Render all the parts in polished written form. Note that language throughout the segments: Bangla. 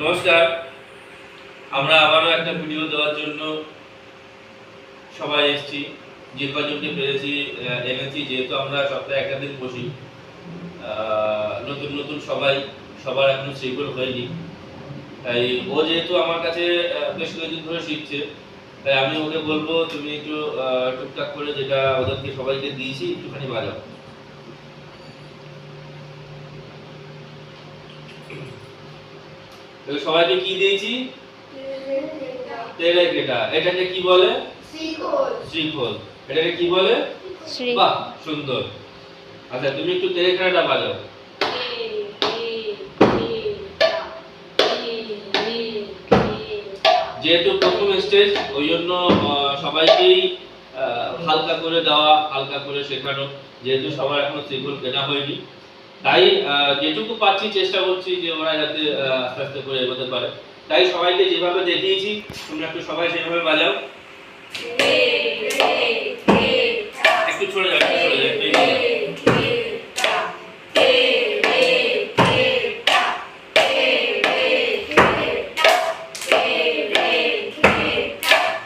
নমস্কার। আমরা আবারও একটা ভিডিও দেওয়ার জন্য সবাই এসেছি। যে কজনকে পেরেছি এনেছি, যেহেতু আমরা সপ্তাহে একটা দিন বসি। নতুন নতুন সবার এখনো শিকল হয়নি, তাই ও যেহেতু আমার কাছে বেশ কয়েকদিন ধরে শিখছে, তাই আমি ওকে বলবো তুমি একটু টুকটাক করে যেটা ওদেরকে সবাইকে দিয়েছি একটুখানি বাজাও। সবাইকে কি দিয়েছি? তেরেকেটা। এটাকে কি বলে? শ্রীখোল। এটাকে কি বলে? বাহ, সুন্দর। আচ্ছা, তুমি একটু তেরেকেটাটা বাজাও। যেহেতু প্রথম স্টেজ, ওই জন্য সবাইকেই হালকা করে দেওয়া, হালকা করে শেখানো। যেহেতু সবার এখনো শ্রীখোল কেনা হয়নি, তাই যেটুকু পাচ্ছি চেষ্টা করছি যে ওরা যাতে আস্তে আস্তে করে এগোতে পারে। তাই সবাইকে যেভাবে দেখিয়েছি তোমরা একটু সবাই সেভাবে বাজাও। একটু ছড়ে যাও, একটু ছড়ে যাও।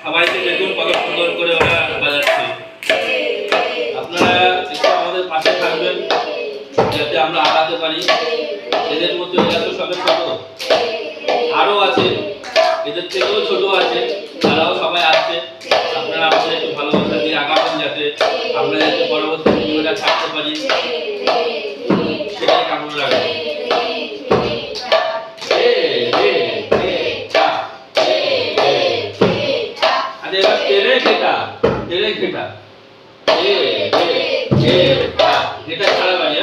সবাইকে দেখুন কত সুন্দর করে ওরা বাজাচ্ছে। আপনারা একটু আমাদের পাশে থাকবেন যাতে আমরা আগাতে পারি। এদের মধ্যে এরা তো সবে ছোট, আরো আছে, এদের থেকেও ছোট আছে, তারাও সবাই আসছে। আপনারা আমাদের একটু ভালোবাসা দিয়ে আগাবেন যাতে আমরা যাতে পরবর্তী ভিডিওটা ছাড়তে পারি, সেটাই কামনা রাখবো। আরে এবার তেরেকেটা এটা ছাড়া বাড়ি।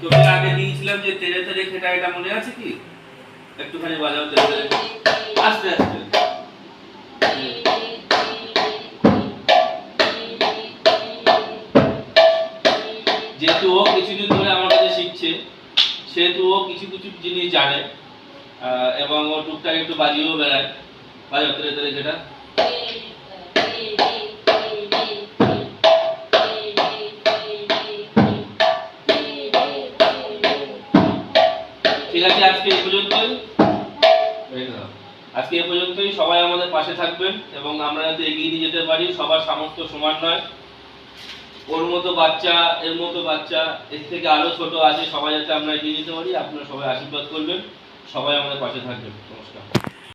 তোকে আগে দিয়েছিলাম যে তেরে তেরে খেটা, এটা মনে আছে কি? একটুখানি বাজাও তেরে তেরে, আস্তে আস্তে। যেহেতু ও কিছুদিন ধরে আমার কাছে শিখছে, সেহেতু ও কিছু কিছু জিনিস জানে এবং ও টুকটাক একটু বাজিয়েও বেড়ায়। বাজাও তেরে তেরে খেটা। ঠিক আছে, আজকে এই পর্যন্তই। সবাই আমাদের পাশে থাকবেন এবং আমরা যাতে এগিয়ে নিয়ে যেতে পারি। সবার সামর্থ্য সমান নয়। ওর মতো বাচ্চা, এর মতো বাচ্চা, এর থেকে আরো ছোট আছে, সবাই যাতে আমরা এগিয়ে নিতে পারি। আপনারা সবাই আশীর্বাদ করবেন, সবাই আমাদের পাশে থাকবেন। নমস্কার।